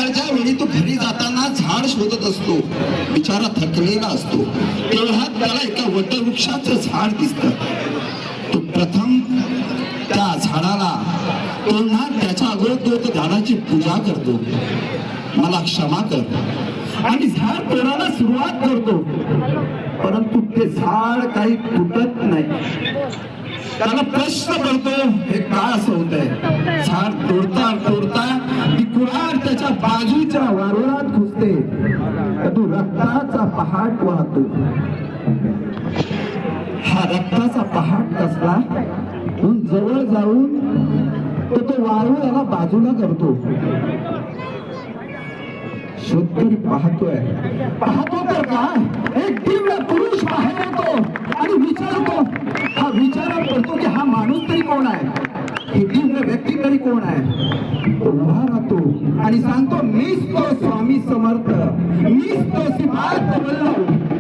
संध्याकाळच्या वेळी तो घरी जाताना झाड शोधत असतो, बिचारा थकलेला असतो. तेव्हा त्याला एका वटवृक्षाचं झाड दिसतं. तो प्रथम त्या झाडाला तेव्हा त्याच्या अगोदर तो झाडाची पूजा करतो, मला क्षमा कर, आणि झाड तोडायला सुरुवात करतो. परंतु ते झाड काही फुटत नाही. त्याला प्रश्न पडतो, हे काय असं होतंय? झाड तोडता तोडता ती कुऱ्हाड त्याच्या बाजूच्या वारुळात घुसते. तो रक्ताचा पहाट वाहतो. हा रक्ताचा पहाट कसला? जवळ जाऊन तो वारुळ याला बाजूला करतो. शेतकरी पाहतो तर काय, एक दिव्य पुरुष बाहेर येतो आणि विचारतो. हा विचारात पडतो की हा माणूस तरी कोण आहे, ही दिव्य व्यक्ती तरी कोण आहे. तो उभा राहतो आणि सांगतो, मीच तो स्वामी समर्थ, मीच तो सिद्धार्थ वल्लभ.